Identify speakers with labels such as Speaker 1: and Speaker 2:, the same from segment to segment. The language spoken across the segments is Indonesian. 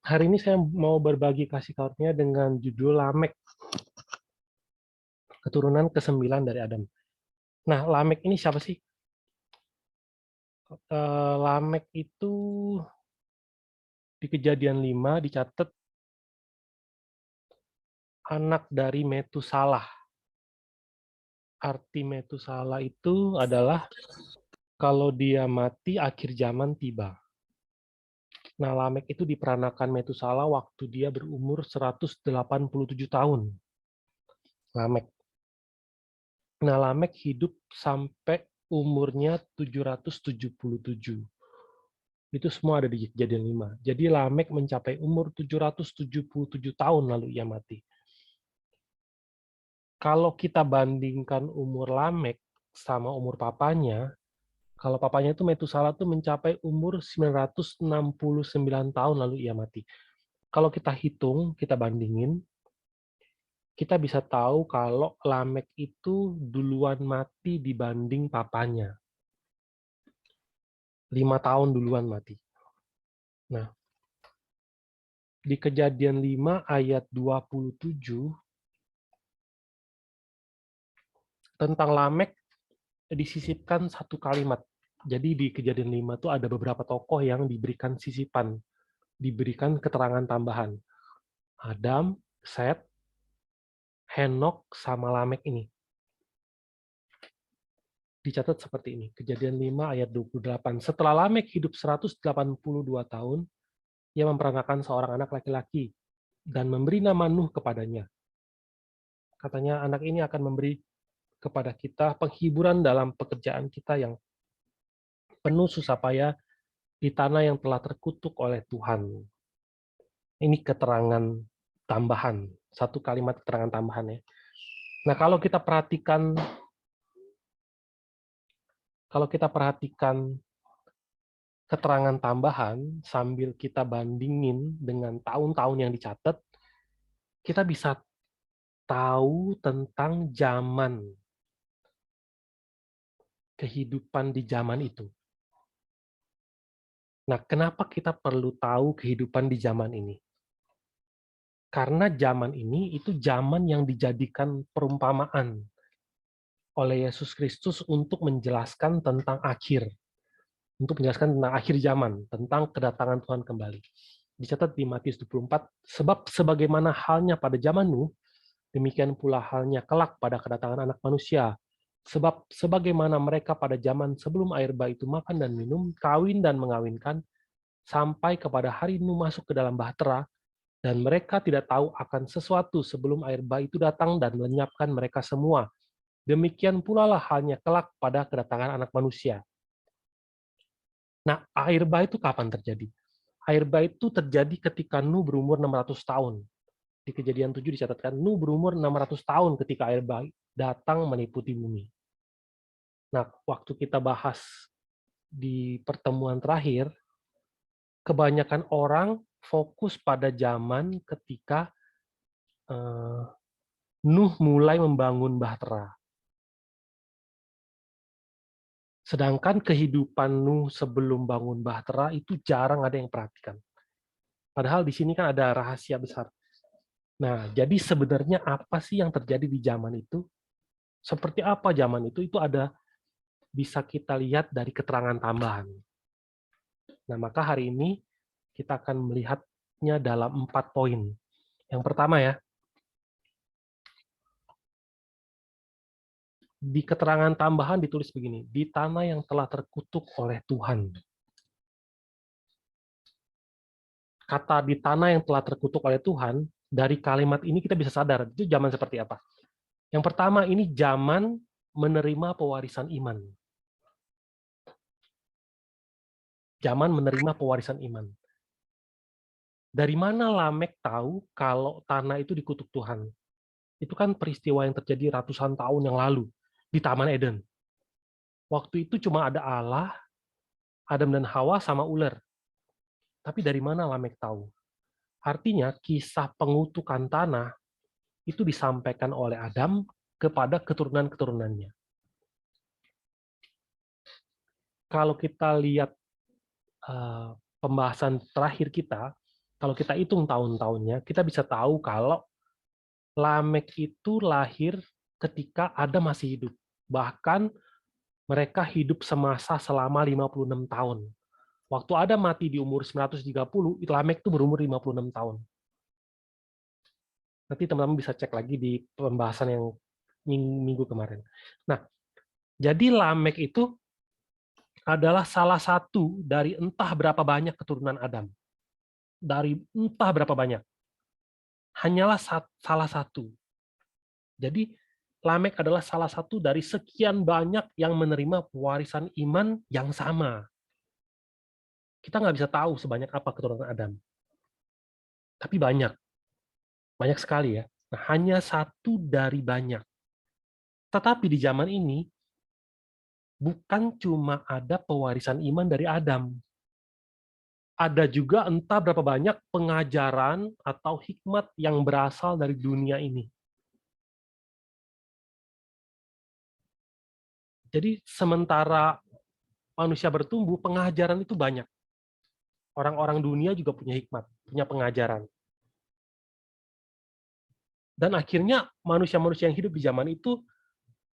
Speaker 1: Hari ini saya mau berbagi kasih karunia dengan judul Lamek, keturunan ke-9 dari Adam. Nah, Lamek ini siapa sih? Lamek itu di Kejadian 5 dicatat anak dari Metusalah. Arti Metusalah itu adalah kalau dia mati, akhir zaman tiba. Nah, Lamek itu diperanakan Metusalah waktu dia berumur 187 tahun. Lamek. Nah, Lamek hidup sampai umurnya 777. Itu semua ada di Kejadian 5. Jadi Lamek mencapai umur 777 tahun lalu ia mati. Kalau kita bandingkan umur Lamek sama umur papanya, kalau papanya itu Metusala itu mencapai umur 969 tahun lalu ia mati. Kalau kita hitung, kita bandingin, kita bisa tahu kalau Lamek itu duluan mati dibanding papanya. 5 tahun duluan mati. Nah, di Kejadian 5 ayat 27, tentang Lamek disisipkan satu kalimat. Jadi di Kejadian 5 itu ada beberapa tokoh yang diberikan sisipan, diberikan keterangan tambahan. Adam, Set, Henok, sama Lamek ini. Dicatat seperti ini. Kejadian 5 ayat 28. Setelah Lamek hidup 182 tahun, ia memperanakan seorang anak laki-laki dan memberi nama Nuh kepadanya. Katanya anak ini akan memberi kepada kita penghiburan dalam pekerjaan kita yang penuh susah payah di tanah yang telah terkutuk oleh Tuhan. Ini keterangan tambahan, satu kalimat keterangan tambahan ya. Nah, kalau kita perhatikan keterangan tambahan sambil kita bandingin dengan tahun-tahun yang dicatat, kita bisa tahu tentang zaman kehidupan di zaman itu. Nah, kenapa kita perlu tahu kehidupan di zaman ini? Karena zaman ini itu zaman yang dijadikan perumpamaan oleh Yesus Kristus untuk menjelaskan tentang akhir. Untuk menjelaskan tentang akhir zaman, tentang kedatangan Tuhan kembali. Dicatat di Matius 24, sebab sebagaimana halnya pada zaman Nuh, demikian pula halnya kelak pada kedatangan Anak Manusia. Sebab sebagaimana mereka pada zaman sebelum air bah itu makan dan minum, kawin dan mengawinkan, sampai kepada hari Nuh masuk ke dalam bahtera, dan mereka tidak tahu akan sesuatu sebelum air bah itu datang dan melenyapkan mereka semua. Demikian pula lah halnya kelak pada kedatangan Anak Manusia. Nah, air bah itu kapan terjadi? Air bah itu terjadi ketika Nuh berumur 600 tahun. Di Kejadian 7 dicatatkan, Nuh berumur 600 tahun ketika air bah datang meliputi bumi. Nah, waktu kita bahas di pertemuan terakhir, kebanyakan orang fokus pada zaman ketika Nuh mulai membangun bahtera. Sedangkan kehidupan Nuh sebelum bangun bahtera itu jarang ada yang perhatikan. Padahal di sini kan ada rahasia besar. Nah, jadi sebenarnya apa sih yang terjadi di zaman itu? Seperti apa zaman itu? Itu ada bisa kita lihat dari keterangan tambahan. Nah, maka hari ini kita akan melihatnya dalam 4 poin. Yang pertama ya, di keterangan tambahan ditulis begini, di tanah yang telah terkutuk oleh Tuhan. Kata di tanah yang telah terkutuk oleh Tuhan, dari kalimat ini kita bisa sadar, itu zaman seperti apa. Yang pertama, ini zaman menerima pewarisan iman. Zaman menerima pewarisan iman. Dari mana Lamek tahu kalau tanah itu dikutuk Tuhan? Itu kan peristiwa yang terjadi ratusan tahun yang lalu di Taman Eden. Waktu itu cuma ada Allah, Adam dan Hawa sama ular. Tapi dari mana Lamek tahu? Artinya kisah pengutukan tanah itu disampaikan oleh Adam kepada keturunan-keturunannya. Kalau kita lihat pembahasan terakhir kita Kalau kita hitung tahun-tahunnya, kita bisa tahu kalau Lamek itu lahir ketika Adam masih hidup. Bahkan mereka hidup semasa selama 56 tahun. Waktu Adam mati di umur 930, Lamek itu berumur 56 tahun. Nanti teman-teman bisa cek lagi di pembahasan yang minggu kemarin. Nah, jadi Lamek itu adalah salah satu dari entah berapa banyak keturunan Adam. Dari entah berapa banyak. Hanyalah salah satu. Jadi Lamek adalah salah satu dari sekian banyak yang menerima pewarisan iman yang sama. Kita nggak bisa tahu sebanyak apa keturunan Adam. Tapi banyak. Banyak sekali ya. Nah, hanya satu dari banyak. Tetapi di zaman ini, bukan cuma ada pewarisan iman dari Adam. Ada juga entah berapa banyak pengajaran atau hikmat yang berasal dari dunia ini. Jadi sementara manusia bertumbuh, pengajaran itu banyak. Orang-orang dunia juga punya hikmat, punya pengajaran. Dan akhirnya manusia-manusia yang hidup di zaman itu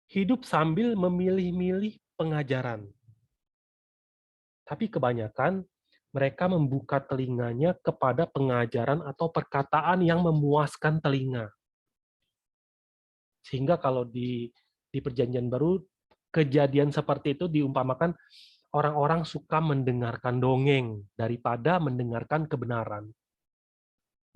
Speaker 1: hidup sambil memilih-milih pengajaran. Tapi kebanyakan mereka membuka telinganya kepada pengajaran atau perkataan yang memuaskan telinga. Sehingga kalau di Perjanjian Baru, kejadian seperti itu diumpamakan orang-orang suka mendengarkan dongeng daripada mendengarkan kebenaran.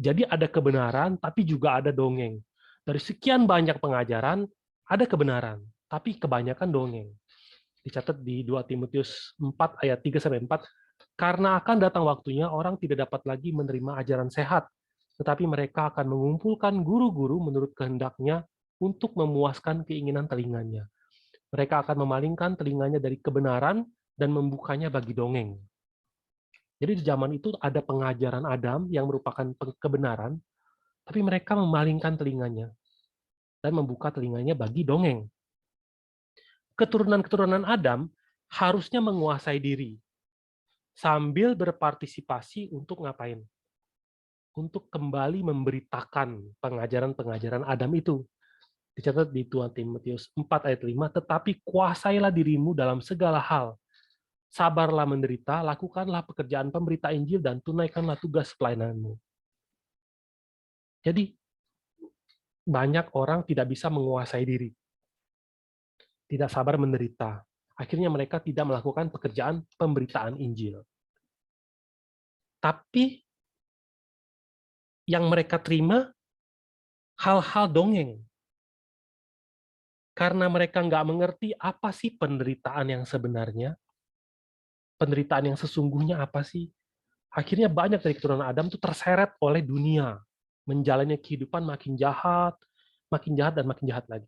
Speaker 1: Jadi ada kebenaran, tapi juga ada dongeng. Dari sekian banyak pengajaran, ada kebenaran, tapi kebanyakan dongeng. Dicatat di 2 Timotius 4 ayat 3-4, karena akan datang waktunya orang tidak dapat lagi menerima ajaran sehat, tetapi mereka akan mengumpulkan guru-guru menurut kehendaknya untuk memuaskan keinginan telinganya. Mereka akan memalingkan telinganya dari kebenaran dan membukanya bagi dongeng. Jadi di zaman itu ada pengajaran Adam yang merupakan kebenaran, tapi mereka memalingkan telinganya dan membuka telinganya bagi dongeng. Keturunan-keturunan Adam harusnya menguasai diri sambil berpartisipasi untuk ngapain? Untuk kembali memberitakan pengajaran-pengajaran Adam itu. Dicatat di 2 Timotius 4 ayat 5, tetapi kuasailah dirimu dalam segala hal. Sabarlah menderita, lakukanlah pekerjaan pemberita Injil, dan tunaikanlah tugas pelayananmu. Jadi, banyak orang tidak bisa menguasai diri. Tidak sabar menderita. Akhirnya mereka tidak melakukan pekerjaan pemberitaan Injil. Tapi, yang mereka terima, hal-hal dongeng. Karena mereka nggak mengerti apa sih penderitaan yang sebenarnya, penderitaan yang sesungguhnya apa sih? Akhirnya banyak dari keturunan Adam itu terseret oleh dunia, menjalani kehidupan makin jahat dan makin jahat lagi.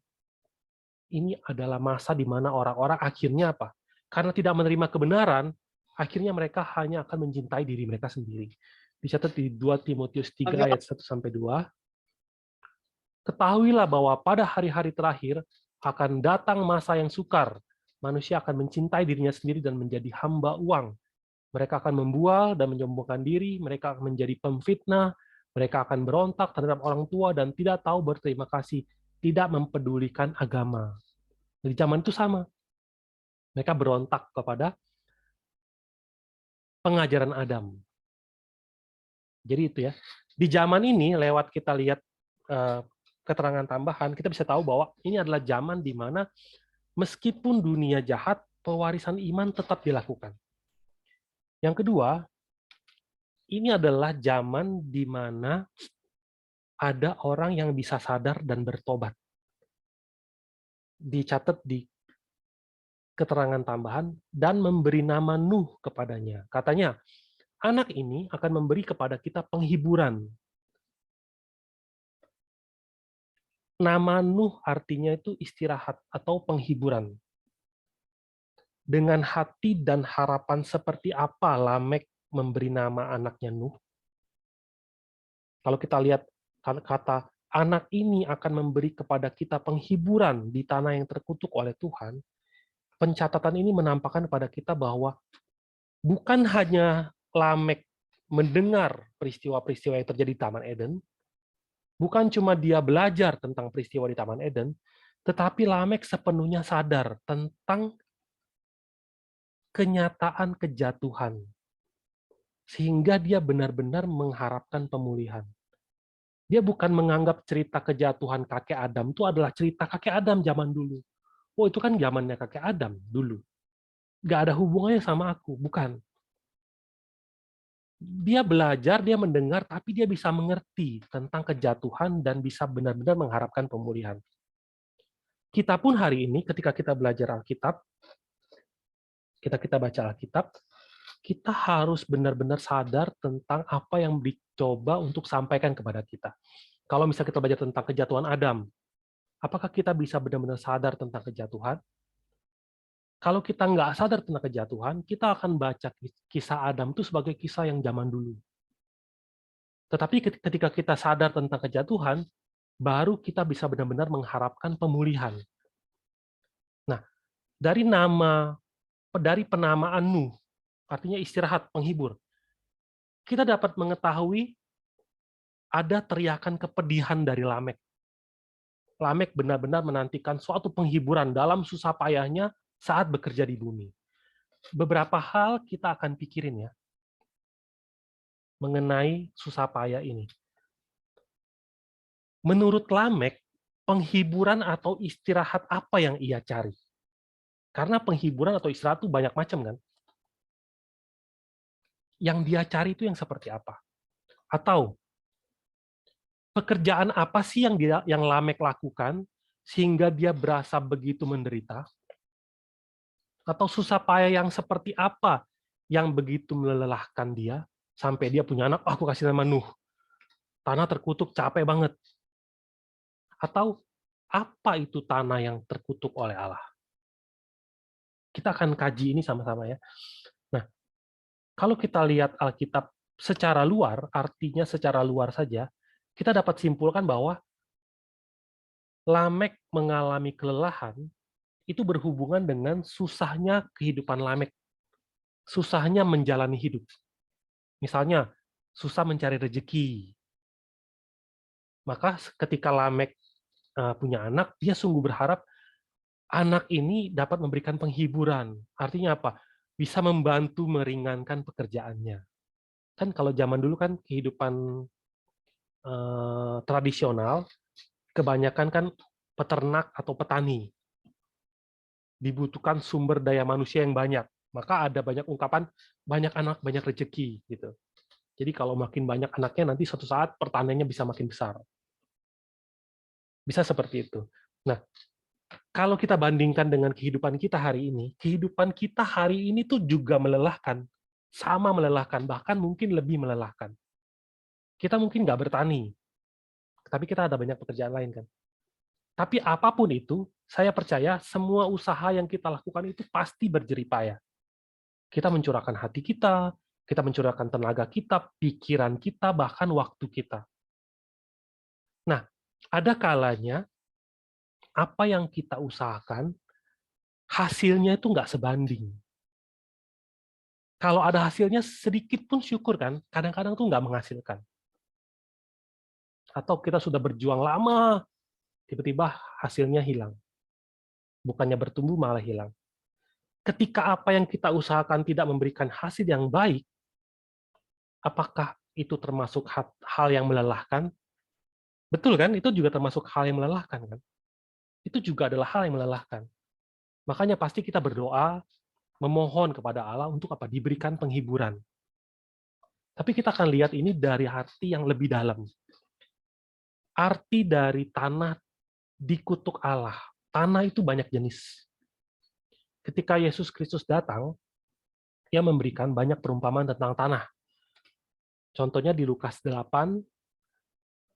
Speaker 1: Ini adalah masa di mana orang-orang akhirnya apa? Karena tidak menerima kebenaran, akhirnya mereka hanya akan mencintai diri mereka sendiri. Dicatat di 2 Timotius 3 ayat 1-2. Ketahuilah bahwa pada hari-hari terakhir akan datang masa yang sukar. Manusia akan mencintai dirinya sendiri dan menjadi hamba uang. Mereka akan membual dan menyombongkan diri, mereka akan menjadi pemfitnah, mereka akan berontak terhadap orang tua dan tidak tahu berterima kasih, tidak mempedulikan agama. Di zaman itu sama. Mereka berontak kepada pengajaran Adam. Jadi itu ya. Di zaman ini, lewat kita lihat keterangan tambahan, kita bisa tahu bahwa ini adalah zaman di mana meskipun dunia jahat, pewarisan iman tetap dilakukan. Yang kedua, ini adalah zaman di mana ada orang yang bisa sadar dan bertobat. Dicatat di keterangan tambahan, dan memberi nama Nuh kepadanya. Katanya, anak ini akan memberi kepada kita penghiburan. Nama Nuh artinya itu istirahat atau penghiburan. Dengan hati dan harapan seperti apa Lamek memberi nama anaknya Nuh? Kalau kita lihat kata anak ini akan memberi kepada kita penghiburan di tanah yang terkutuk oleh Tuhan, pencatatan ini menampakkan kepada kita bahwa bukan hanya Lamek mendengar peristiwa-peristiwa yang terjadi di Taman Eden, bukan cuma dia belajar tentang peristiwa di Taman Eden, tetapi Lamek sepenuhnya sadar tentang kenyataan kejatuhan, sehingga dia benar-benar mengharapkan pemulihan. Dia bukan menganggap cerita kejatuhan kakek Adam itu adalah cerita kakek Adam zaman dulu. Oh, itu kan zamannya kakek Adam dulu. Nggak ada hubungannya sama aku. Bukan. Dia belajar, dia mendengar, tapi dia bisa mengerti tentang kejatuhan dan bisa benar-benar mengharapkan pemulihan. Kita pun hari ini, ketika kita belajar Alkitab, kita baca Alkitab, kita harus benar-benar sadar tentang apa yang dicoba untuk sampaikan kepada kita. Kalau misalnya kita belajar tentang kejatuhan Adam, apakah kita bisa benar-benar sadar tentang kejatuhan? Kalau kita nggak sadar tentang kejatuhan, kita akan baca kisah Adam itu sebagai kisah yang zaman dulu. Tetapi ketika kita sadar tentang kejatuhan, baru kita bisa benar-benar mengharapkan pemulihan. Nah, dari penamaan Nuh, artinya istirahat, penghibur, kita dapat mengetahui ada teriakan kepedihan dari Lamek. Lamek benar-benar menantikan suatu penghiburan dalam susah payahnya saat bekerja di bumi. Beberapa hal kita akan pikirin ya, mengenai susah payah ini. Menurut Lamek, penghiburan atau istirahat apa yang ia cari? Karena penghiburan atau istirahat itu banyak macam kan. Yang dia cari itu yang seperti apa? Atau pekerjaan apa sih yang Lamek lakukan sehingga dia berasa begitu menderita? Atau susah payah yang seperti apa yang begitu melelahkan dia sampai dia punya anak, aku kasih nama Nuh. Tanah terkutuk, capek banget. Atau apa itu tanah yang terkutuk oleh Allah? Kita akan kaji ini sama-sama ya. Nah, kalau kita lihat Alkitab secara luar, artinya secara luar saja, kita dapat simpulkan bahwa Lamek mengalami kelelahan itu berhubungan dengan susahnya kehidupan Lamek, susahnya menjalani hidup. Misalnya, susah mencari rezeki. Maka ketika Lamek punya anak, dia sungguh berharap anak ini dapat memberikan penghiburan. Artinya apa? Bisa membantu meringankan pekerjaannya. Kan kalau zaman dulu kan kehidupan tradisional, kebanyakan kan peternak atau petani. Dibutuhkan sumber daya manusia yang banyak. Maka ada banyak ungkapan, banyak anak, banyak rezeki. Gitu. Jadi kalau makin banyak anaknya, nanti suatu saat pertaniannya bisa makin besar. Bisa seperti itu. Nah, kalau kita bandingkan dengan kehidupan kita hari ini, kehidupan kita hari ini tuh juga melelahkan. Sama melelahkan, bahkan mungkin lebih melelahkan. Kita mungkin nggak bertani, tapi kita ada banyak pekerjaan lain kan. Tapi apapun itu, saya percaya semua usaha yang kita lakukan itu pasti berjerih payah. Kita mencurahkan hati kita mencurahkan tenaga kita, pikiran kita, bahkan waktu kita. Nah, ada kalanya apa yang kita usahakan, hasilnya itu nggak sebanding. Kalau ada hasilnya sedikit pun syukur kan, kadang-kadang tuh nggak menghasilkan. Atau kita sudah berjuang lama, tiba-tiba hasilnya hilang. Bukannya bertumbuh, malah hilang. Ketika apa yang kita usahakan tidak memberikan hasil yang baik, apakah itu termasuk hal yang melelahkan? Betul kan? Itu juga termasuk hal yang melelahkan kan? Itu juga adalah hal yang melelahkan. Makanya pasti kita berdoa, memohon kepada Allah untuk apa? Diberikan penghiburan. Tapi kita akan lihat ini dari hati yang lebih dalam. Arti dari tanah dikutuk Allah. Tanah itu banyak jenis. Ketika Yesus Kristus datang, dia memberikan banyak perumpamaan tentang tanah. Contohnya di Lukas 8,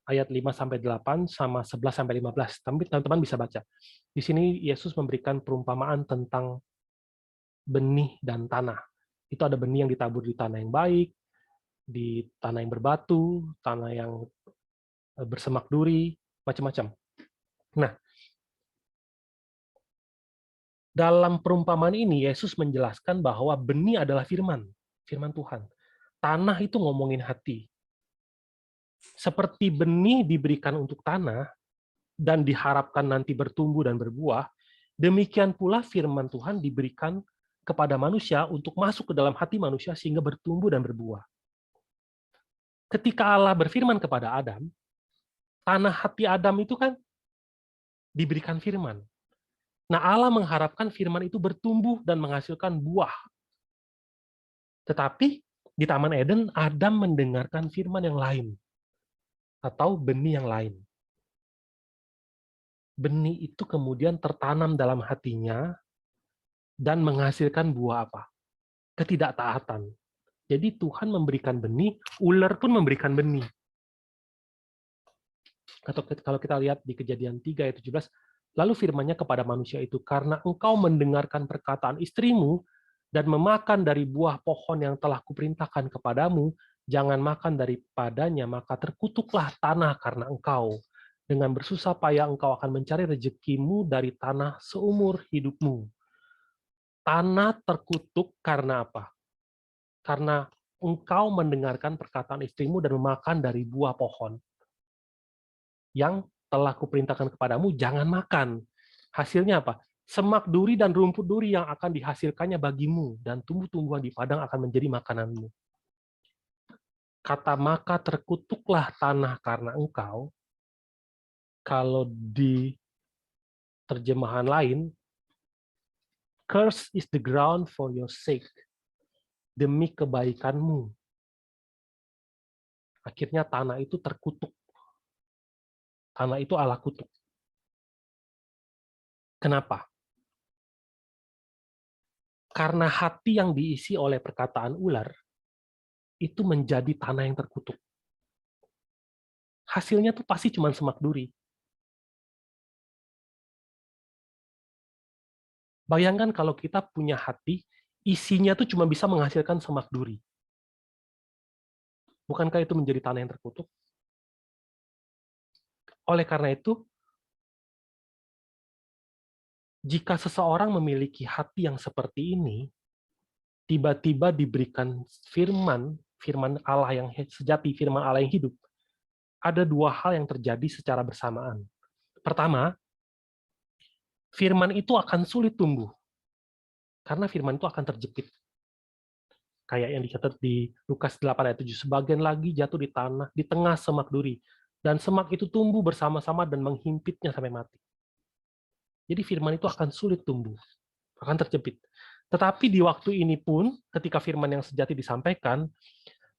Speaker 1: ayat 5-8, sama 11-15. Tapi teman-teman bisa baca. Di sini Yesus memberikan perumpamaan tentang benih dan tanah. Itu ada benih yang ditabur di tanah yang baik, di tanah yang berbatu, tanah yang bersemak duri, macam-macam. Nah, dalam perumpamaan ini Yesus menjelaskan bahwa benih adalah firman Tuhan. Tanah itu ngomongin hati. Seperti benih diberikan untuk tanah dan diharapkan nanti bertumbuh dan berbuah, demikian pula firman Tuhan diberikan kepada manusia untuk masuk ke dalam hati manusia sehingga bertumbuh dan berbuah. Ketika Allah berfirman kepada Adam, tanah hati Adam itu kan diberikan firman. Nah, Allah mengharapkan firman itu bertumbuh dan menghasilkan buah. Tetapi di Taman Eden, Adam mendengarkan firman yang lain atau benih yang lain. Benih itu kemudian tertanam dalam hatinya dan menghasilkan buah apa? Ketidaktaatan. Jadi Tuhan memberikan benih, ular pun memberikan benih. Atau kalau kita lihat di Kejadian 3 ayat 17, lalu firman-Nya kepada manusia itu, karena engkau mendengarkan perkataan istrimu dan memakan dari buah pohon yang telah kuperintahkan kepadamu, jangan makan daripadanya, maka terkutuklah tanah karena engkau. Dengan bersusah payah engkau akan mencari rezekimu dari tanah seumur hidupmu. Tanah terkutuk karena apa? Karena engkau mendengarkan perkataan istrimu dan memakan dari buah pohon yang telah kuperintahkan kepadamu, jangan makan. Hasilnya apa? Semak duri dan rumput duri yang akan dihasilkannya bagimu, dan tumbuh-tumbuhan di padang akan menjadi makananmu. Kata maka terkutuklah tanah karena engkau, kalau di terjemahan lain, curse is the ground for your sake, demi kebaikanmu. Akhirnya tanah itu terkutuk. Tanah itu Allah kutuk. Kenapa? Karena hati yang diisi oleh perkataan ular, itu menjadi tanah yang terkutuk. Hasilnya tuh pasti cuma semak duri. Bayangkan kalau kita punya hati, isinya tuh cuma bisa menghasilkan semak duri. Bukankah itu menjadi tanah yang terkutuk? Oleh karena itu, jika seseorang memiliki hati yang seperti ini, tiba-tiba diberikan firman Allah yang sejati, firman Allah yang hidup, ada dua hal yang terjadi secara bersamaan. Pertama, firman itu akan sulit tumbuh, karena firman itu akan terjepit. Kayak yang dicatat di Lukas 8 ayat 7, sebagian lagi jatuh di tanah, di tengah semak duri, dan semak itu tumbuh bersama-sama dan menghimpitnya sampai mati. Jadi firman itu akan sulit tumbuh, akan terjepit. Tetapi di waktu ini pun, ketika firman yang sejati disampaikan,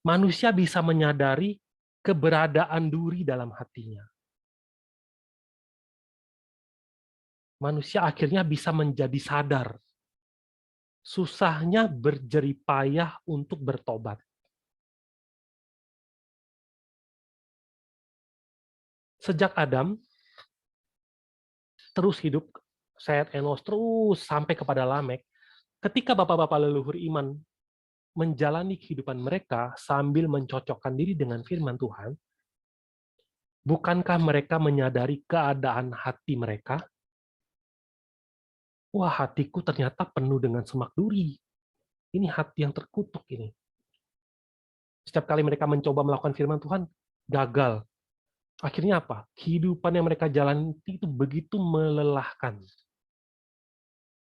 Speaker 1: manusia bisa menyadari keberadaan duri dalam hatinya. Manusia akhirnya bisa menjadi sadar susahnya berjeripayah untuk bertobat. Sejak Adam terus hidup, Set, Enos, terus sampai kepada Lamek, ketika bapak-bapak leluhur iman menjalani kehidupan mereka sambil mencocokkan diri dengan firman Tuhan, bukankah mereka menyadari keadaan hati mereka? Wah, hatiku ternyata penuh dengan semak duri. Ini hati yang terkutuk ini. Setiap kali mereka mencoba melakukan firman Tuhan, gagal. Akhirnya apa? Kehidupan yang mereka jalani itu begitu melelahkan.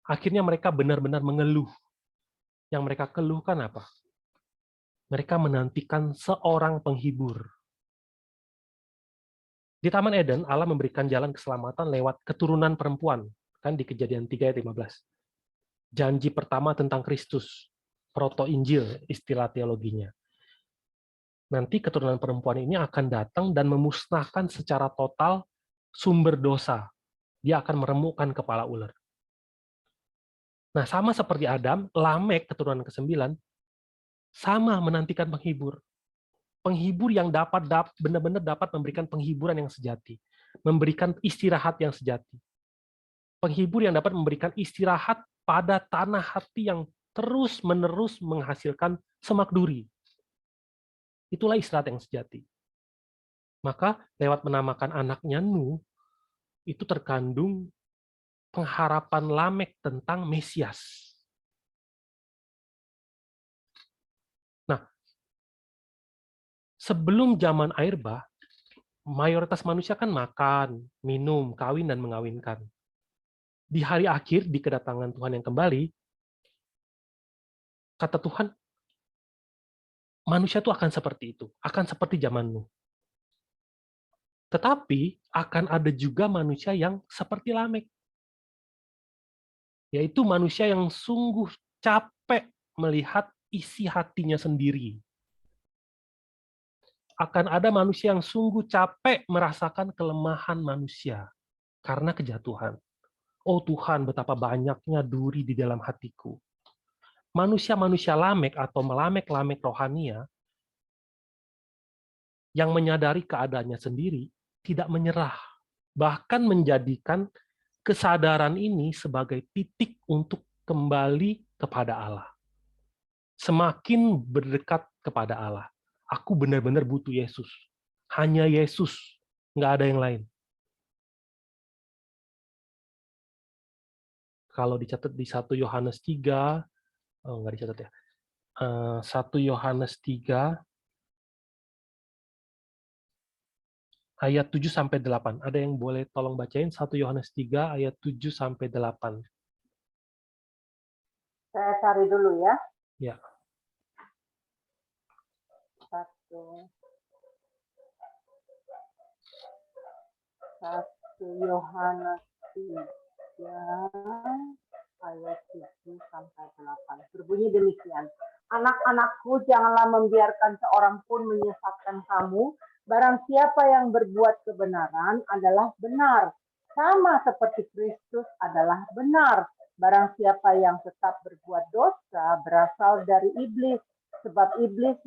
Speaker 1: Akhirnya mereka benar-benar mengeluh. Yang mereka keluhkan apa? Mereka menantikan seorang penghibur. Di Taman Eden, Allah memberikan jalan keselamatan lewat keturunan perempuan. Kan di Kejadian 3 ayat 15. Janji pertama tentang Kristus. Proto-Injil, istilah teologinya. Nanti keturunan perempuan ini akan datang dan memusnahkan secara total sumber dosa. Dia akan meremukkan kepala ular. Nah, sama seperti Adam, Lamek, keturunan ke-9, sama menantikan penghibur. Penghibur yang benar-benar dapat memberikan penghiburan yang sejati. Memberikan istirahat yang sejati. Penghibur yang dapat memberikan istirahat pada tanah hati yang terus-menerus menghasilkan semak duri. Itulah istirahat yang sejati. Maka lewat menamakan anaknya Nuh, itu terkandung pengharapan Lamek tentang Mesias. Nah, Sebelum zaman air bah, mayoritas manusia kan makan, minum, kawin, dan mengawinkan. Di hari akhir, di kedatangan Tuhan yang kembali, kata Tuhan, manusia itu akan seperti itu, akan seperti zaman Nuh. Tetapi akan ada juga manusia yang seperti Lamek, yaitu manusia yang sungguh capek melihat isi hatinya sendiri. Akan ada manusia yang sungguh capek merasakan kelemahan manusia karena kejatuhan. Oh Tuhan, betapa banyaknya duri di dalam hatiku. Manusia-manusia Lamek atau melamek-lamek rohania yang menyadari keadaannya sendiri tidak menyerah, bahkan menjadikan kesadaran ini sebagai titik untuk kembali kepada Allah. Semakin berdekat kepada Allah. Aku benar-benar butuh Yesus. Hanya Yesus, nggak ada yang lain. Kalau dicatat di 1 Yohanes 3, nggak dicatat ya. 1 Yohanes 3, ayat 7-8. Ada yang boleh tolong bacain 1 Yohanes 3, ayat 7-8.
Speaker 2: Saya cari dulu ya.
Speaker 1: Ya.
Speaker 2: 1 Yohanes 3 ayat 7-8. Berbunyi demikian. Anak-anakku, janganlah membiarkan seorang pun menyesatkan kamu. Barang siapa yang berbuat kebenaran adalah benar, sama seperti Kristus adalah benar. Barang siapa yang tetap berbuat dosa berasal dari iblis, sebab iblis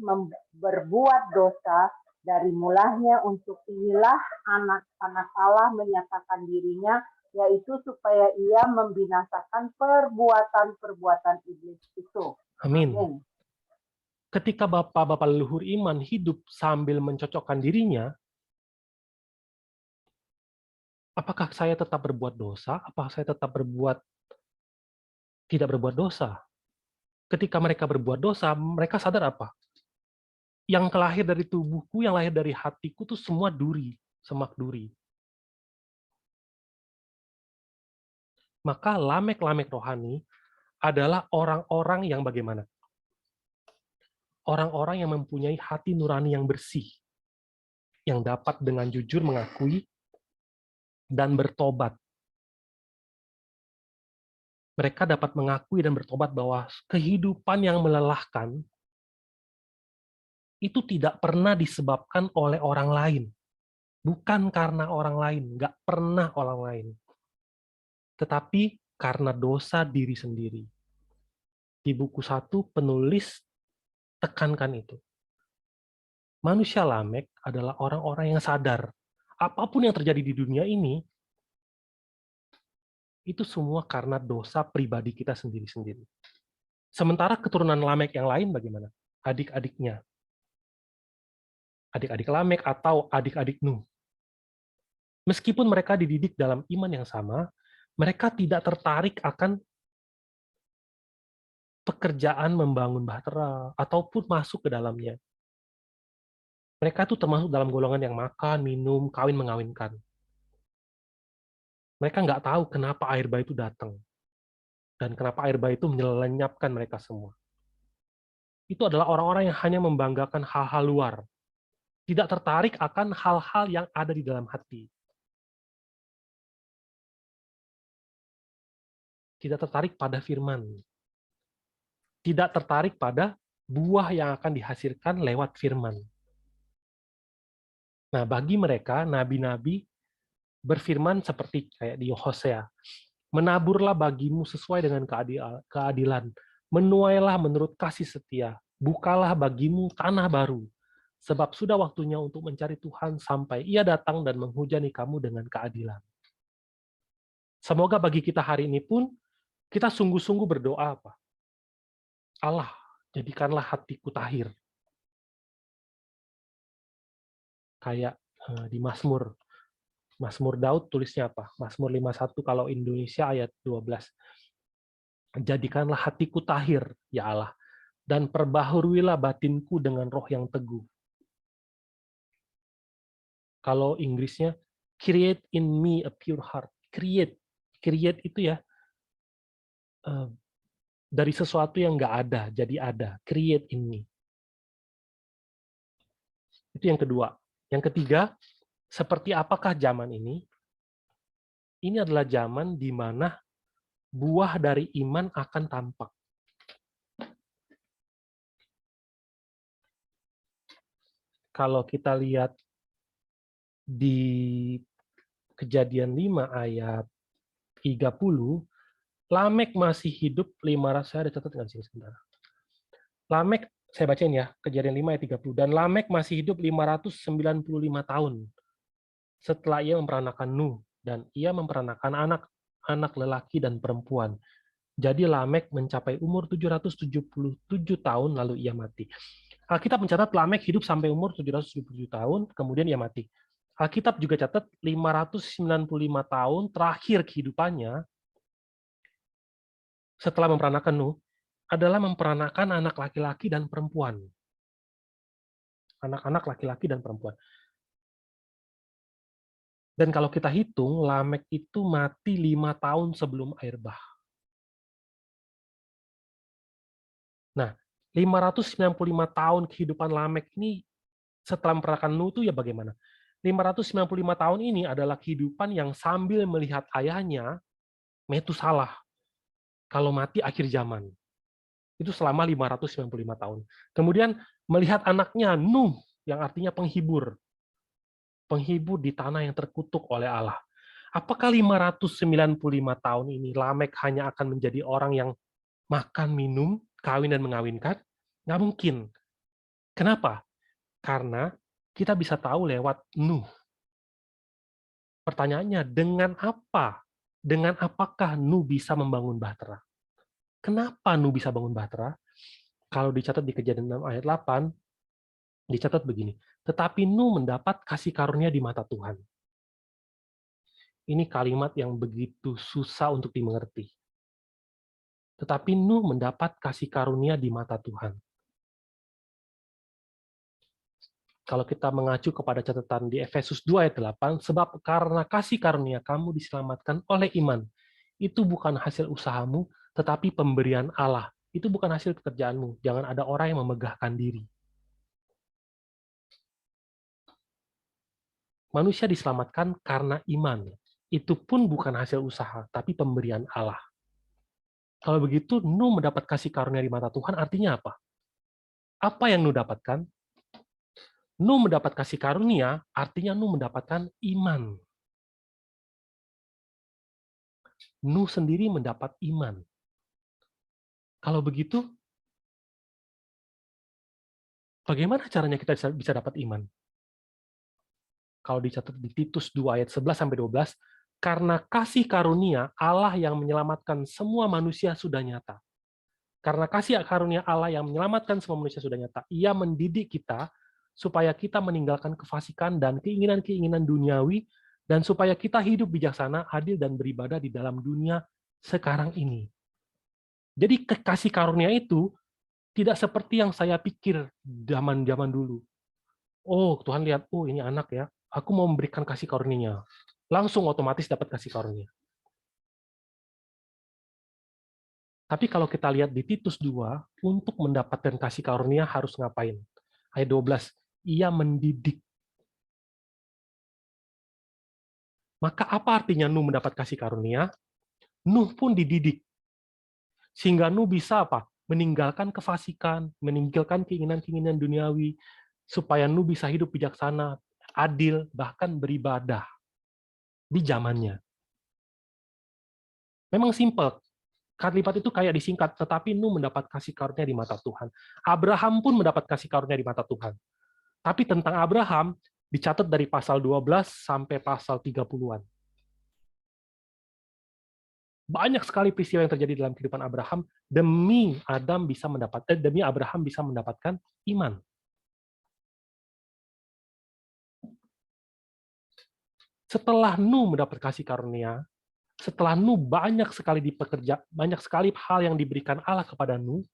Speaker 2: berbuat dosa dari mulanya. Untuk inilah anak-anak Allah menyatakan dirinya, yaitu supaya ia membinasakan perbuatan-perbuatan iblis itu.
Speaker 1: Amin.
Speaker 2: Amin.
Speaker 1: Ketika bapak-bapak leluhur iman hidup sambil mencocokkan dirinya, apakah saya tetap berbuat dosa? Apakah saya tetap tidak berbuat dosa? Ketika mereka berbuat dosa, mereka sadar apa? Yang kelahir dari tubuhku, yang lahir dari hatiku itu semua duri, semak duri. Maka lamek-lamek rohani adalah orang-orang yang bagaimana? Orang-orang yang mempunyai hati nurani yang bersih, yang dapat dengan jujur mengakui dan bertobat. Mereka dapat mengakui dan bertobat bahwa kehidupan yang melelahkan itu tidak pernah disebabkan oleh orang lain. Bukan karena orang lain, nggak pernah orang lain. Tetapi karena dosa diri sendiri. Di buku 1, penulis tekankan itu. Manusia Lamek adalah orang-orang yang sadar. Apapun yang terjadi di dunia ini, itu semua karena dosa pribadi kita sendiri-sendiri. Sementara keturunan Lamek yang lain bagaimana? Adik-adiknya. Adik-adik Lamek atau adik-adik Nuh. Meskipun mereka dididik dalam iman yang sama, mereka tidak tertarik akan pekerjaan membangun bahtera ataupun masuk ke dalamnya. Mereka itu termasuk dalam golongan yang makan, minum, kawin, mengawinkan. Mereka nggak tahu kenapa air bah itu datang. Dan kenapa air bah itu menyelenyapkan mereka semua. Itu adalah orang-orang yang hanya membanggakan hal-hal luar. Tidak tertarik akan hal-hal yang ada di dalam hati. Tidak tertarik pada firman. Tidak tertarik pada buah yang akan dihasilkan lewat firman. Nah, bagi mereka, nabi-nabi berfirman seperti kayak di Hosea. Menaburlah bagimu sesuai dengan keadilan. Menuailah menurut kasih setia. Bukalah bagimu tanah baru. Sebab sudah waktunya untuk mencari Tuhan sampai Ia datang dan menghujani kamu dengan keadilan. Semoga bagi kita hari ini pun, kita sungguh-sungguh berdoa apa? Allah, jadikanlah hatiku tahir. Kayak di Mazmur. Mazmur Daud tulisnya apa? Mazmur 51 kalau Indonesia ayat 12. Jadikanlah hatiku tahir, ya Allah, dan perbaharuilah batinku dengan roh yang teguh. Kalau Inggrisnya, create in me a pure heart. Create itu ya, dari sesuatu yang nggak ada, jadi ada. Create in me. Itu yang kedua. Yang ketiga, seperti apakah zaman ini? Ini adalah zaman di mana buah dari iman akan tampak. Kalau kita lihat di Kejadian 5 ayat 30, Lamek masih hidup 500, saya ada catat nggak sih sebentar. Lamek, saya bacain ya, Kejadian 5 ayat 30. Dan Lamek masih hidup 595 tahun setelah ia memperanakan Nuh, dan ia memperanakan anak lelaki dan perempuan. Jadi Lamek mencapai umur 777 tahun lalu ia mati. Alkitab mencatat Lamek hidup sampai umur 777 tahun, kemudian ia mati. Alkitab juga catat 595 tahun terakhir kehidupannya setelah memperanakan Nuh adalah memperanakan anak laki-laki dan perempuan. Anak-anak laki-laki dan perempuan. Dan kalau kita hitung, Lamek itu mati 5 tahun sebelum air bah. Nah, 595 tahun kehidupan Lamek ini setelah memperanakan Nuh itu ya bagaimana? 595 tahun ini adalah kehidupan yang sambil melihat ayahnya, Metusalah, kalau mati akhir zaman. Itu selama 595 tahun. Kemudian melihat anaknya Nuh, yang artinya penghibur. Penghibur di tanah yang terkutuk oleh Allah. Apakah 595 tahun ini Lamek hanya akan menjadi orang yang makan, minum, kawin, dan mengawinkan? Nggak mungkin. Kenapa? Karena kita bisa tahu lewat Nuh. Pertanyaannya, dengan apa? Dengan apakah Nuh bisa membangun bahtera? Kenapa Nuh bisa bangun bahtera? Kalau dicatat di Kejadian 6 ayat 8, dicatat begini, tetapi Nuh mendapat kasih karunia di mata Tuhan. Ini kalimat yang begitu susah untuk dimengerti. Tetapi Nuh mendapat kasih karunia di mata Tuhan. Kalau kita mengacu kepada catatan di Efesus 2 ayat 8, sebab karena kasih karunia kamu diselamatkan oleh iman. Itu bukan hasil usahamu, tetapi pemberian Allah. Itu bukan hasil pekerjaanmu. Jangan ada orang yang memegahkan diri. Manusia diselamatkan karena iman. Itu pun bukan hasil usaha, tapi pemberian Allah. Kalau begitu, Nuh mendapat kasih karunia di mata Tuhan, artinya apa? Apa yang Nuh dapatkan? Nuh mendapat kasih karunia, artinya Nuh mendapatkan iman. Nuh sendiri mendapat iman. Kalau begitu, bagaimana caranya kita bisa dapat iman? Kalau dicatat di Titus 2 ayat 11-12, karena kasih karunia Allah yang menyelamatkan semua manusia sudah nyata. Karena kasih karunia Allah yang menyelamatkan semua manusia sudah nyata. Ia mendidik kita supaya kita meninggalkan kefasikan dan keinginan-keinginan duniawi, dan supaya kita hidup bijaksana, adil, dan beribadah di dalam dunia sekarang ini. Jadi kasih karunia itu tidak seperti yang saya pikir zaman-zaman dulu. Oh, Tuhan lihat, oh ini anak ya, aku mau memberikan kasih karunia. Langsung otomatis dapat kasih karunia. Tapi kalau kita lihat di Titus 2, untuk mendapatkan kasih karunia harus ngapain? Ayat 12, ia mendidik. Maka apa artinya Nuh mendapat kasih karunia? Nuh pun dididik. Sehingga Nuh bisa apa? Meninggalkan kefasikan, meninggalkan keinginan-keinginan duniawi, supaya Nuh bisa hidup bijaksana, adil, bahkan beribadah di zamannya. Memang simpel. Kalimat itu kayak disingkat, tetapi Nuh mendapat kasih karunia di mata Tuhan. Abraham pun mendapat kasih karunia di mata Tuhan. Tapi tentang Abraham, dicatat dari pasal 12 sampai pasal 30-an. Banyak sekali peristiwa yang terjadi dalam kehidupan Abraham demi Abraham bisa mendapatkan iman. Setelah Nuh mendapat kasih karunia, setelah Nuh banyak sekali hal yang diberikan Allah kepada Nuh,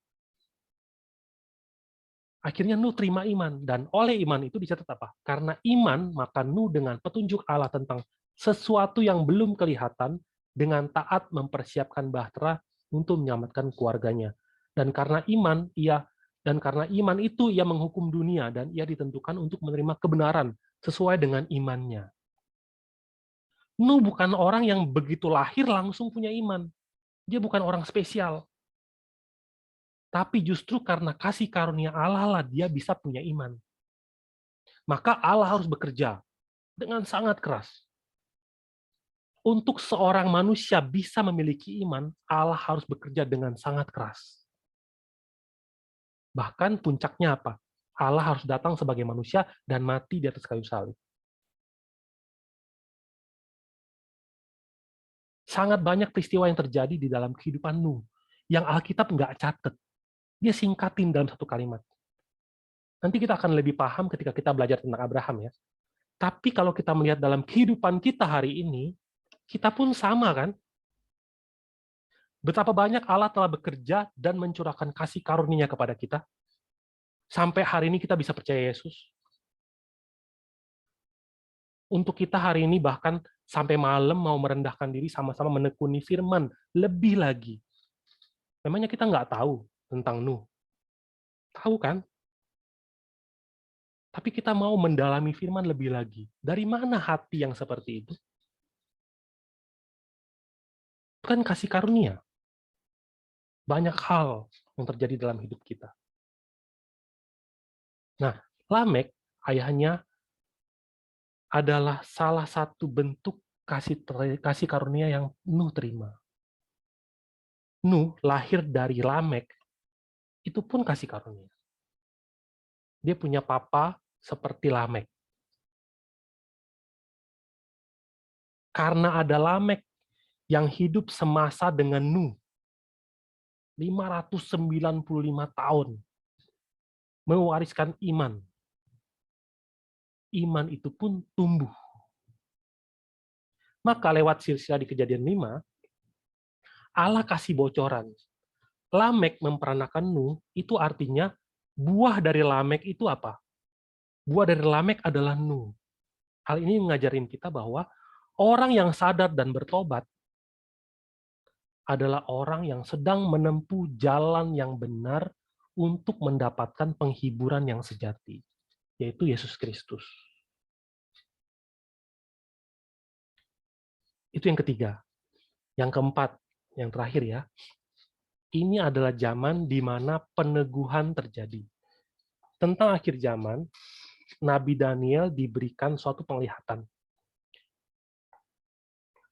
Speaker 1: Akhirnya Nuh terima iman, dan oleh iman itu dicatat apa? Karena iman, maka Nuh dengan petunjuk Allah tentang sesuatu yang belum kelihatan, dengan taat mempersiapkan bahtera untuk menyelamatkan keluarganya. Dan karena iman itu ia menghukum dunia, dan ia ditentukan untuk menerima kebenaran sesuai dengan imannya. Nuh bukan orang yang begitu lahir langsung punya iman. Dia bukan orang spesial. Tapi justru karena kasih karunia Allah lah dia bisa punya iman. Maka Allah harus bekerja dengan sangat keras. Untuk seorang manusia bisa memiliki iman, Allah harus bekerja dengan sangat keras. Bahkan puncaknya apa? Allah harus datang sebagai manusia dan mati di atas kayu salib. Sangat banyak peristiwa yang terjadi di dalam kehidupan Nuh yang Alkitab nggak catat. Dia singkatin dalam satu kalimat. Nanti kita akan lebih paham ketika kita belajar tentang Abraham ya. Tapi kalau kita melihat dalam kehidupan kita hari ini, kita pun sama kan? Betapa banyak Allah telah bekerja dan mencurahkan kasih karunia kepada kita. Sampai hari ini kita bisa percaya Yesus. Untuk kita hari ini bahkan sampai malam mau merendahkan diri sama-sama menekuni firman lebih lagi. Memangnya kita nggak tahu tentang Nuh? Tahu kan? Tapi kita mau mendalami firman lebih lagi. Dari mana hati yang seperti itu? Bukan kasih karunia. Banyak hal yang terjadi dalam hidup kita. Nah, Lamek, ayahnya, adalah salah satu bentuk kasih karunia yang Nuh terima. Nuh lahir dari Lamek, itu pun kasih karunia. Dia punya papa seperti Lamek. Karena ada Lamek yang hidup semasa dengan Nuh, 595 tahun, mewariskan iman. Iman itu pun tumbuh. Maka lewat silsilah di Kejadian 5, Allah kasih bocoran. Lamek memperanakan Nuh, itu artinya buah dari Lamek itu apa? Buah dari Lamek adalah Nuh. Hal ini mengajarin kita bahwa orang yang sadar dan bertobat adalah orang yang sedang menempuh jalan yang benar untuk mendapatkan penghiburan yang sejati, yaitu Yesus Kristus. Itu yang ketiga. Yang keempat, yang terakhir ya, ini adalah zaman di mana peneguhan terjadi. Tentang akhir zaman, Nabi Daniel diberikan suatu penglihatan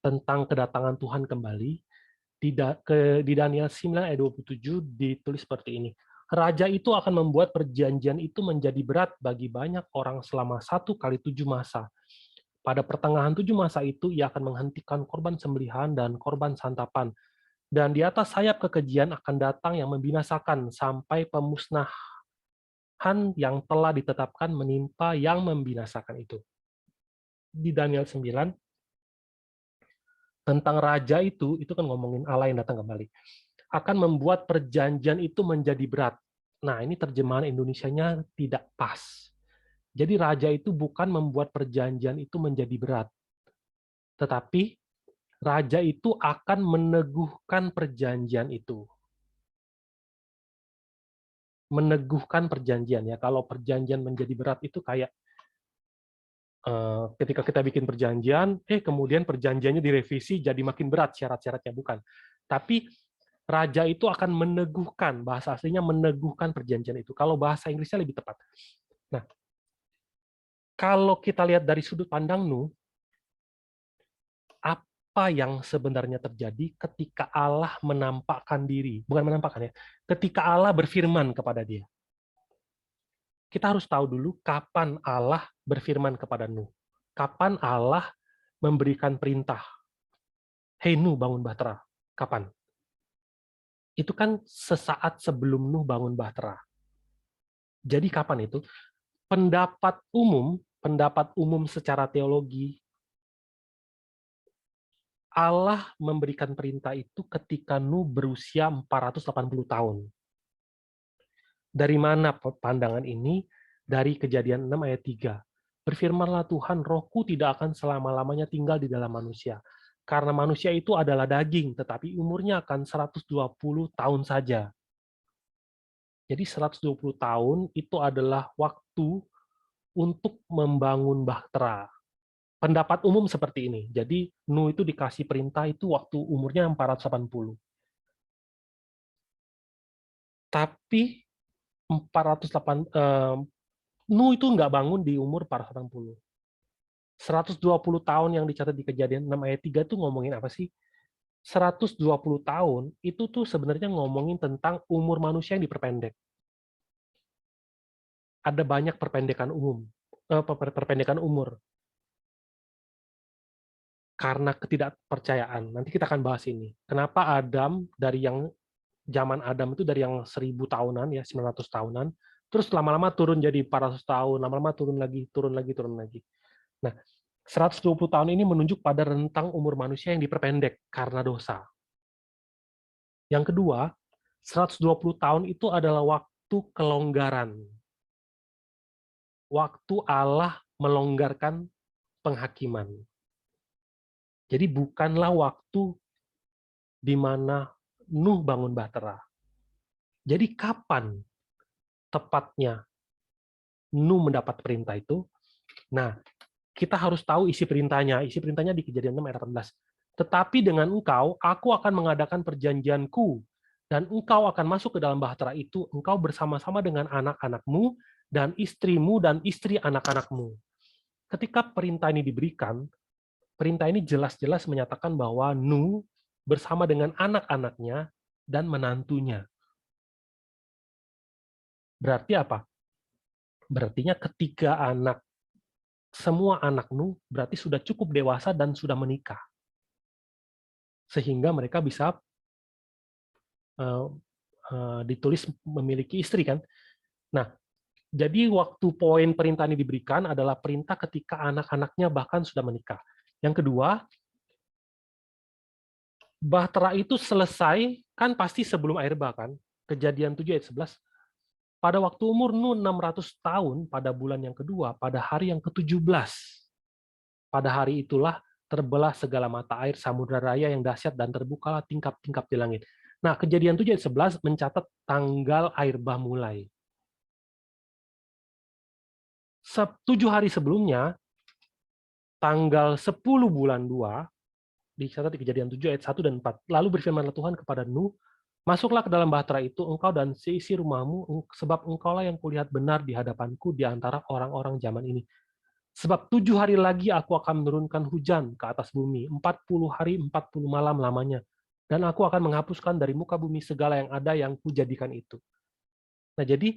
Speaker 1: tentang kedatangan Tuhan kembali. Di Daniel 9 ayat 27 ditulis seperti ini. Raja itu akan membuat perjanjian itu menjadi berat bagi banyak orang selama 1 x 7 masa. Pada pertengahan 7 masa itu, ia akan menghentikan korban sembelihan dan korban santapan. Dan di atas sayap kekejian akan datang yang membinasakan sampai pemusnahan yang telah ditetapkan menimpa yang membinasakan itu. Di Daniel 9, tentang raja itu kan ngomongin Allah yang datang kembali. Akan membuat perjanjian itu menjadi berat. Nah, ini terjemahan Indonesianya tidak pas. Jadi raja itu bukan membuat perjanjian itu menjadi berat. Tetapi raja itu akan meneguhkan perjanjian itu. Meneguhkan perjanjian ya. Kalau perjanjian menjadi berat itu kayak ketika kita bikin perjanjian, kemudian perjanjiannya direvisi jadi makin berat syarat-syaratnya, bukan. Tapi raja itu akan meneguhkan, bahasa aslinya meneguhkan perjanjian itu. Kalau bahasa Inggrisnya lebih tepat. Nah, kalau kita lihat dari sudut pandang Nuh, apa yang sebenarnya terjadi ketika Allah menampakkan diri, bukan menampakkan ya, ketika Allah berfirman kepada dia. Kita harus tahu dulu kapan Allah berfirman kepada Nuh. Kapan Allah memberikan perintah. Hei Nuh, bangun bahtera. Kapan? Itu kan sesaat sebelum Nuh bangun bahtera. Jadi kapan itu? Pendapat umum secara teologi, Allah memberikan perintah itu ketika Nuh berusia 480 tahun. Dari mana pandangan ini? Dari Kejadian 6 ayat 3. Berfirmanlah Tuhan, rohku tidak akan selama-lamanya tinggal di dalam manusia. Karena manusia itu adalah daging, tetapi umurnya akan 120 tahun saja. Jadi 120 tahun itu adalah waktu untuk membangun bahtera. Pendapat umum seperti ini. Jadi Nuh itu dikasih perintah itu waktu umurnya 480. Tapi 408 Nuh itu nggak bangun di umur 480. 120 tahun yang dicatat di Kejadian 6 ayat 3 itu ngomongin apa sih? 120 tahun itu tuh sebenarnya ngomongin tentang umur manusia yang diperpendek. Ada banyak perpendekan perpendekan umur karena ketidakpercayaan. Nanti kita akan bahas ini. Kenapa Adam dari yang zaman Adam itu dari yang 1000 tahunan ya 900 tahunan, terus lama-lama turun jadi 400 tahun, lama-lama turun lagi, turun lagi, turun lagi. Nah, 120 tahun ini menunjuk pada rentang umur manusia yang diperpendek karena dosa. Yang kedua, 120 tahun itu adalah waktu kelonggaran. Waktu Allah melonggarkan penghakiman. Jadi bukanlah waktu di mana Nuh bangun bahtera. Jadi kapan tepatnya Nuh mendapat perintah itu? Nah, kita harus tahu isi perintahnya. Isi perintahnya di Kejadian 6 ayat 18. Tetapi dengan engkau, aku akan mengadakan perjanjianku, dan engkau akan masuk ke dalam bahtera itu, engkau bersama-sama dengan anak-anakmu, dan istrimu, dan istri anak-anakmu. Ketika perintah ini diberikan, perintah ini jelas-jelas menyatakan bahwa Nuh bersama dengan anak-anaknya dan menantunya. Berarti apa? Berartinya ketika semua anak Nuh berarti sudah cukup dewasa dan sudah menikah. Sehingga mereka bisa ditulis memiliki istri kan. Nah, jadi waktu poin perintah ini diberikan adalah perintah ketika anak-anaknya bahkan sudah menikah. Yang kedua, bahtera itu selesai kan pasti sebelum air bah kan. Kejadian 7 ayat 11. Pada waktu umur Nuh 600 tahun, pada bulan yang kedua, pada hari yang ke-17. Pada hari itulah terbelah segala mata air samudra raya yang dahsyat dan terbukalah tingkap-tingkap di langit. Nah, Kejadian 7 ayat 11 mencatat tanggal air bah mulai. 7 hari sebelumnya, tanggal 10 bulan 2, dicatat di Kejadian 7 ayat 1 dan 4. Lalu berfirmanlah Tuhan kepada Nuh, masuklah ke dalam bahtera itu, engkau dan seisi rumahmu, sebab engkaulah yang kulihat benar di hadapanku di antara orang-orang zaman ini. Sebab 7 hari lagi aku akan menurunkan hujan ke atas bumi, 40 hari 40 malam lamanya. Dan aku akan menghapuskan dari muka bumi segala yang ada yang kujadikan itu. Nah, jadi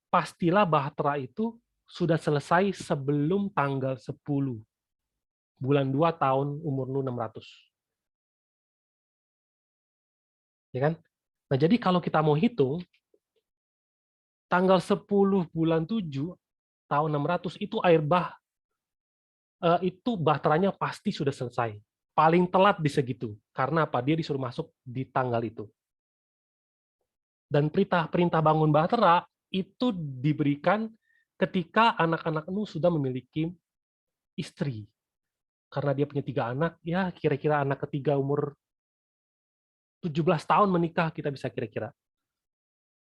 Speaker 1: pastilah bahtera itu sudah selesai sebelum tanggal 10 bulan 2 tahun umur Nuh 600. Ya kan? Nah, jadi kalau kita mau hitung, tanggal 10 bulan 7 tahun 600 itu air bah, itu bahteranya pasti sudah selesai. Paling telat di segitu. Karena apa? Dia disuruh masuk di tanggal itu. Dan perintah bangun bahtera itu diberikan ketika anak-anak Nuh sudah memiliki istri. Karena dia punya 3 anak, ya kira-kira anak ketiga umur 17 tahun menikah, kita bisa kira-kira.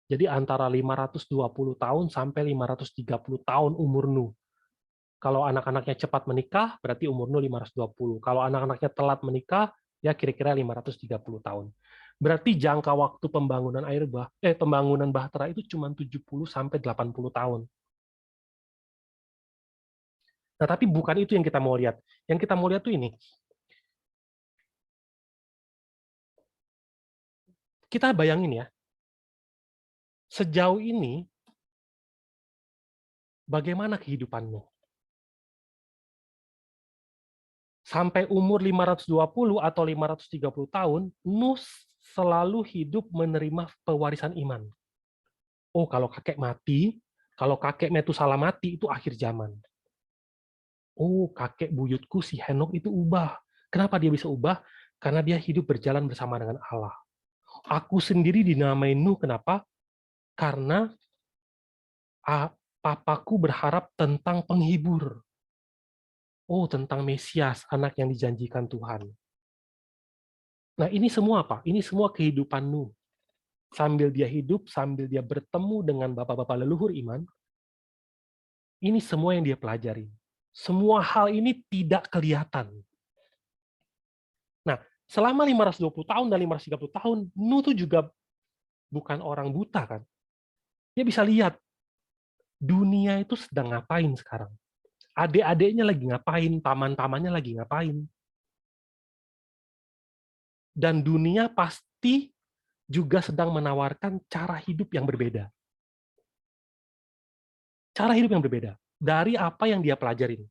Speaker 1: Jadi antara 520 tahun sampai 530 tahun umur Nuh. Kalau anak-anaknya cepat menikah, berarti umur Nuh 520. Kalau anak-anaknya telat menikah, ya kira-kira 530 tahun. Berarti jangka waktu pembangunan bahtera itu cuma 70 sampai 80 tahun. Nah, tapi bukan itu yang kita mau lihat. Yang kita mau lihat tuh ini. Kita bayangin ya, sejauh ini bagaimana kehidupanmu? Sampai umur 520 atau 530 tahun, Nuh selalu hidup menerima pewarisan iman. Oh, kalau kakek mati, kalau kakek Metusala mati, itu akhir zaman. Oh, kakek buyutku si Henok itu ubah. Kenapa dia bisa ubah? Karena dia hidup berjalan bersama dengan Allah. Aku sendiri dinamai Nuh, kenapa? Karena Papaku berharap tentang penghibur. Oh, tentang Mesias, anak yang dijanjikan Tuhan. Nah, ini semua apa? Ini semua kehidupan Nuh. Sambil dia hidup, sambil dia bertemu dengan bapak-bapak leluhur iman, ini semua yang dia pelajari. Semua hal ini tidak kelihatan. Nah, selama 520 tahun dan 530 tahun, Nuh tuh juga bukan orang buta kan. Dia bisa lihat dunia itu sedang ngapain sekarang. Adik-adiknya lagi ngapain, paman-pamannya lagi ngapain. Dan dunia pasti juga sedang menawarkan cara hidup yang berbeda. Cara hidup yang berbeda dari apa yang dia pelajarin.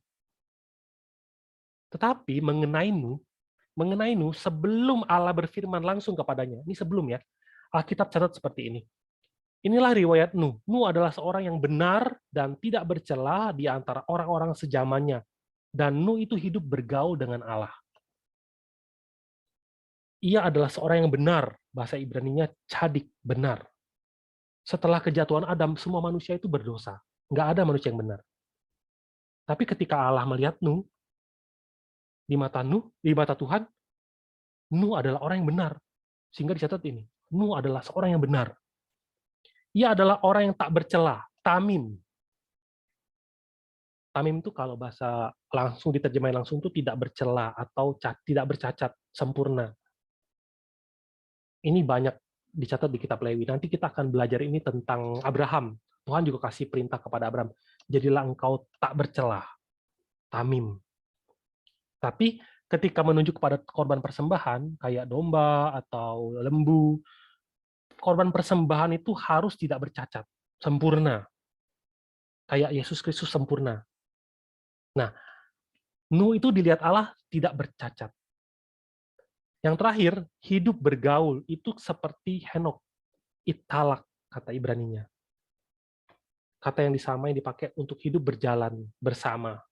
Speaker 1: Tetapi mengenai Nuh sebelum Allah berfirman langsung kepadanya, ini sebelum ya, Alkitab catat seperti ini. Inilah riwayat Nuh. Nuh adalah seorang yang benar dan tidak bercela di antara orang-orang sezamannya. Dan Nuh itu hidup bergaul dengan Allah. Ia adalah seorang yang benar, bahasa Ibraninya cadik, benar. Setelah kejatuhan Adam, semua manusia itu berdosa. Nggak ada manusia yang benar. Tapi ketika Allah melihat Nuh, di mata Tuhan, Nuh adalah orang yang benar. Sehingga dicatat ini, Nuh adalah seorang yang benar. Ia adalah orang yang tak bercela, tamim. Tamim itu kalau bahasa langsung diterjemahin langsung itu tidak bercela atau tidak bercacat, sempurna. Ini banyak dicatat di kitab Lewi. Nanti kita akan belajar ini tentang Abraham. Tuhan juga kasih perintah kepada Abraham, jadilah engkau tak bercela, tamim. Tapi ketika menunjuk kepada korban persembahan, kayak domba atau lembu, korban persembahan itu harus tidak bercacat, sempurna. Kayak Yesus Kristus sempurna. Nah, Nuh itu dilihat Allah tidak bercacat. Yang terakhir, hidup bergaul itu seperti Henok, italak, kata Ibraninya. Kata yang disamai dipakai untuk hidup berjalan bersama.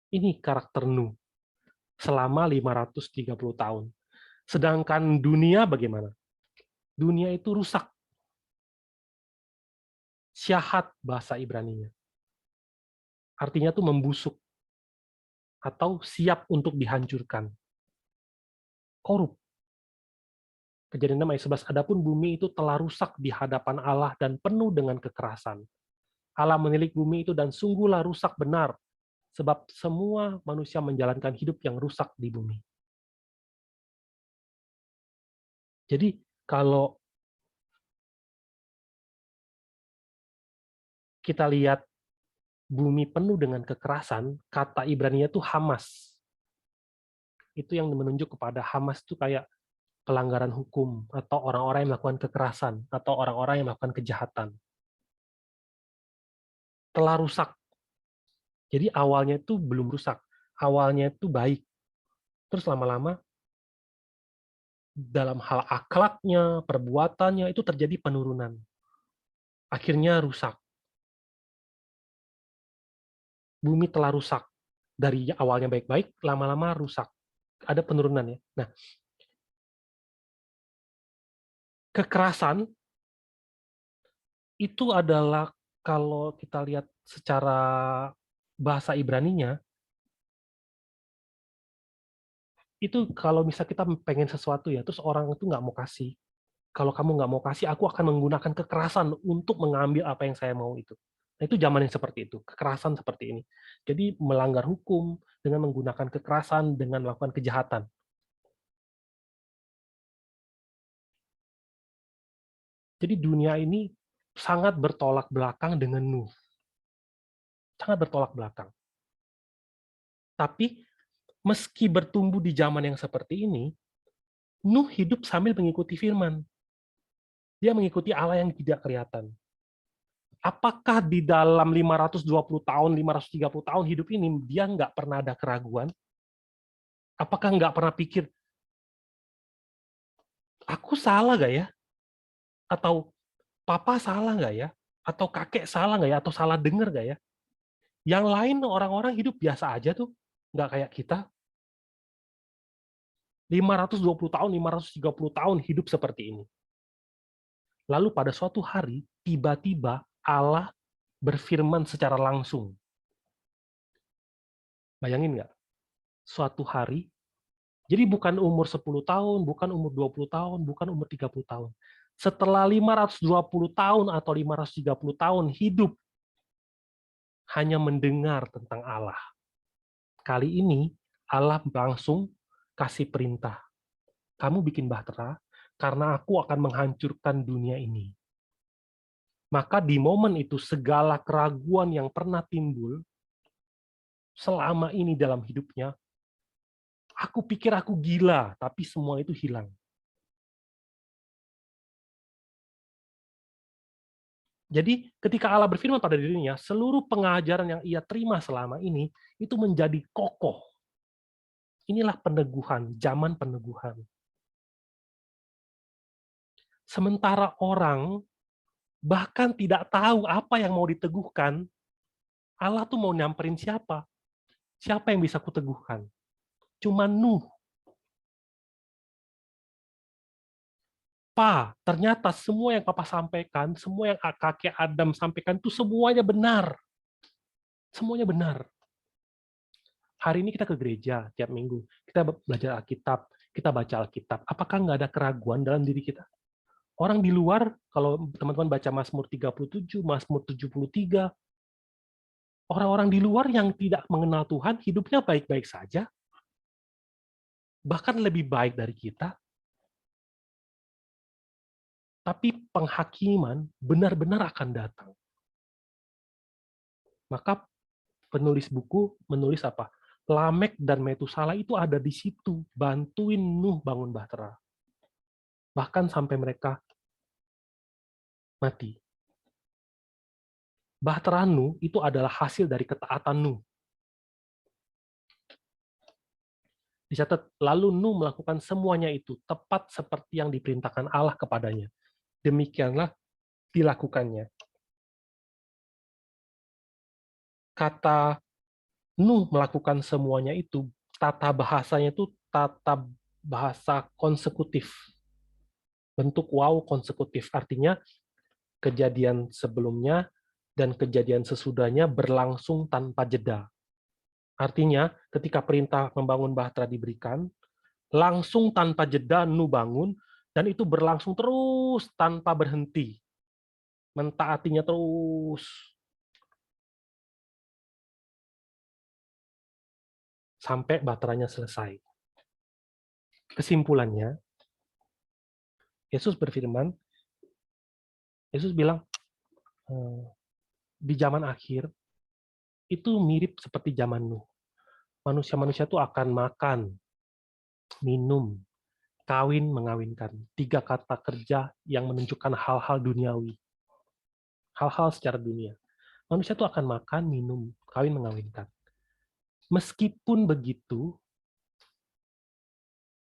Speaker 1: Ini karakter Nuh selama 530 tahun. Sedangkan dunia bagaimana? Dunia itu rusak. Syahat bahasa Ibraninya. Artinya tuh membusuk atau siap untuk dihancurkan. Korup. Kejadian 6 ayat 11, adapun bumi itu telah rusak di hadapan Allah dan penuh dengan kekerasan. Allah menilik bumi itu dan sungguhlah rusak benar, sebab semua manusia menjalankan hidup yang rusak di bumi. Jadi kalau kita lihat bumi penuh dengan kekerasan, kata Ibraninya itu Hamas. Itu yang menunjuk kepada Hamas itu kayak pelanggaran hukum, atau orang-orang yang melakukan kekerasan, atau orang-orang yang melakukan kejahatan. Telah rusak. Jadi awalnya itu belum rusak. Awalnya itu baik. Terus lama-lama, dalam hal akhlaknya, perbuatannya, itu terjadi penurunan. Akhirnya rusak. Bumi telah rusak. Dari awalnya baik-baik, lama-lama rusak. Ada penurunan ya. Nah, kekerasan itu adalah kalau kita lihat secara bahasa Ibraninya, itu kalau misal kita pengen sesuatu ya, terus orang itu nggak mau kasih. Kalau kamu nggak mau kasih, aku akan menggunakan kekerasan untuk mengambil apa yang saya mau itu. Nah, itu zaman yang seperti itu, kekerasan seperti ini. Jadi melanggar hukum dengan menggunakan kekerasan, dengan melakukan kejahatan. Jadi dunia ini sangat bertolak belakang dengan Nuh. Sangat bertolak belakang. Tapi meski bertumbuh di zaman yang seperti ini, Nuh hidup sambil mengikuti firman. Dia mengikuti Allah yang tidak kelihatan. Apakah di dalam 520 tahun, 530 tahun hidup ini, dia nggak pernah ada keraguan? Apakah nggak pernah pikir, aku salah nggak ya? Atau papa salah nggak ya? Atau kakek salah nggak ya? Atau salah dengar nggak ya? Yang lain orang-orang hidup biasa aja tuh, nggak kayak kita. 520 tahun, 530 tahun hidup seperti ini. Lalu pada suatu hari, tiba-tiba Allah berfirman secara langsung. Bayangin nggak? Suatu hari, jadi bukan umur 10 tahun, bukan umur 20 tahun, bukan umur 30 tahun. Setelah 520 tahun atau 530 tahun hidup hanya mendengar tentang Allah. Kali ini Allah langsung kasih perintah. Kamu bikin bahtera karena aku akan menghancurkan dunia ini. Maka di momen itu segala keraguan yang pernah timbul selama ini dalam hidupnya, aku pikir aku gila, tapi semua itu hilang. Jadi ketika Allah berfirman pada dirinya, seluruh pengajaran yang ia terima selama ini itu menjadi kokoh. Inilah peneguhan, zaman peneguhan. Sementara orang bahkan tidak tahu apa yang mau diteguhkan, Allah tuh mau nyamperin siapa? Siapa yang bisa kuteguhkan? Cuma Nuh. Ternyata semua yang Papa sampaikan, semua yang kakek Adam sampaikan itu semuanya benar. Semuanya benar. Hari ini kita ke gereja tiap minggu, kita belajar Alkitab, kita baca Alkitab. Apakah nggak ada keraguan dalam diri kita? Orang di luar, kalau teman-teman baca Mazmur 37, Mazmur 73, orang-orang di luar yang tidak mengenal Tuhan, hidupnya baik-baik saja, bahkan lebih baik dari kita, tapi penghakiman benar-benar akan datang. Maka penulis buku menulis apa? Lamek dan Metusala itu ada di situ, bantuin Nuh bangun bahtera. Bahkan sampai mereka mati. Bahtera Nuh itu adalah hasil dari ketaatan Nuh. Dicatat, lalu Nuh melakukan semuanya itu tepat seperti yang diperintahkan Allah kepadanya. Demikianlah dilakukannya. Kata Nuh melakukan semuanya itu, tata bahasanya itu tata bahasa konsekutif. Bentuk wow konsekutif, artinya kejadian sebelumnya dan kejadian sesudahnya berlangsung tanpa jeda. Artinya, ketika perintah membangun bahtera diberikan, langsung tanpa jeda Nuh bangun, dan itu berlangsung terus tanpa berhenti. Mentaatinya terus. Sampai bahteranya selesai. Kesimpulannya, Yesus berfirman, Yesus bilang, di zaman akhir, itu mirip seperti zaman Nuh. Manusia-manusia itu akan makan, minum, kawin, mengawinkan. 3 kata kerja yang menunjukkan hal-hal duniawi. Hal-hal secara dunia. Manusia itu akan makan, minum, kawin, mengawinkan. Meskipun begitu,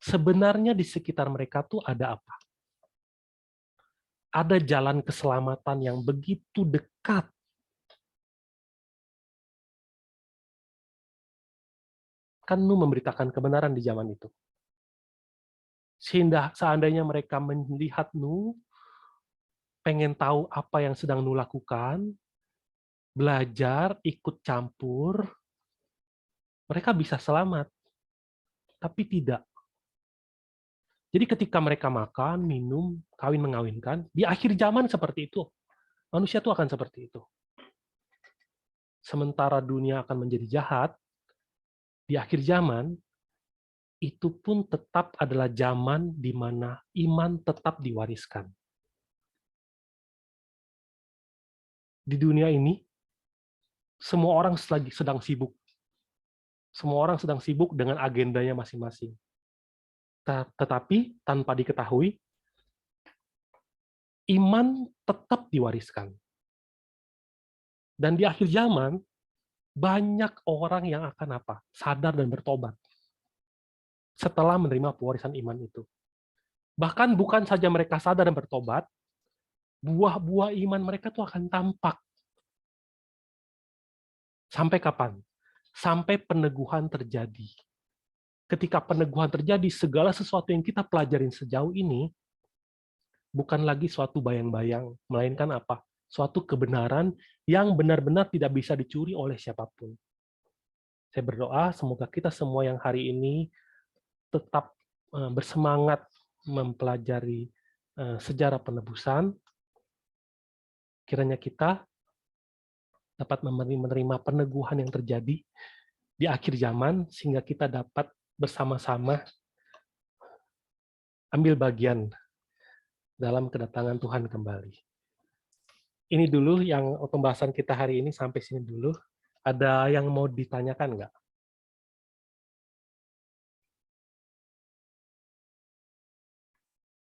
Speaker 1: sebenarnya di sekitar mereka tuh ada apa? Ada jalan keselamatan yang begitu dekat. Kan Nuh memberitakan kebenaran di zaman itu. Sehingga seandainya mereka melihat Nuh, pengen tahu apa yang sedang Nuh lakukan, belajar, ikut campur, mereka bisa selamat. Tapi tidak. Jadi ketika mereka makan, minum, kawin mengawinkan, di akhir zaman seperti itu. Manusia itu akan seperti itu. Sementara dunia akan menjadi jahat, di akhir zaman, itu pun tetap adalah zaman di mana iman tetap diwariskan. Di dunia ini, semua orang sedang sibuk. Semua orang sedang sibuk dengan agendanya masing-masing. Tetapi tanpa diketahui, iman tetap diwariskan. Dan di akhir zaman, banyak orang yang akan apa? Sadar dan bertobat setelah menerima pewarisan iman itu. Bahkan bukan saja mereka sadar dan bertobat, buah-buah iman mereka tuh akan tampak. Sampai kapan? Sampai peneguhan terjadi. Ketika peneguhan terjadi, segala sesuatu yang kita pelajarin sejauh ini bukan lagi suatu bayang-bayang, melainkan apa? suatu kebenaran yang benar-benar tidak bisa dicuri oleh siapapun. Saya berdoa semoga kita semua yang hari ini tetap bersemangat mempelajari sejarah penebusan, kiranya kita dapat menerima peneguhan yang terjadi di akhir zaman, sehingga kita dapat bersama-sama ambil bagian dalam kedatangan Tuhan kembali. Ini dulu yang pembahasan kita hari ini, sampai sini dulu. Ada yang mau ditanyakan nggak?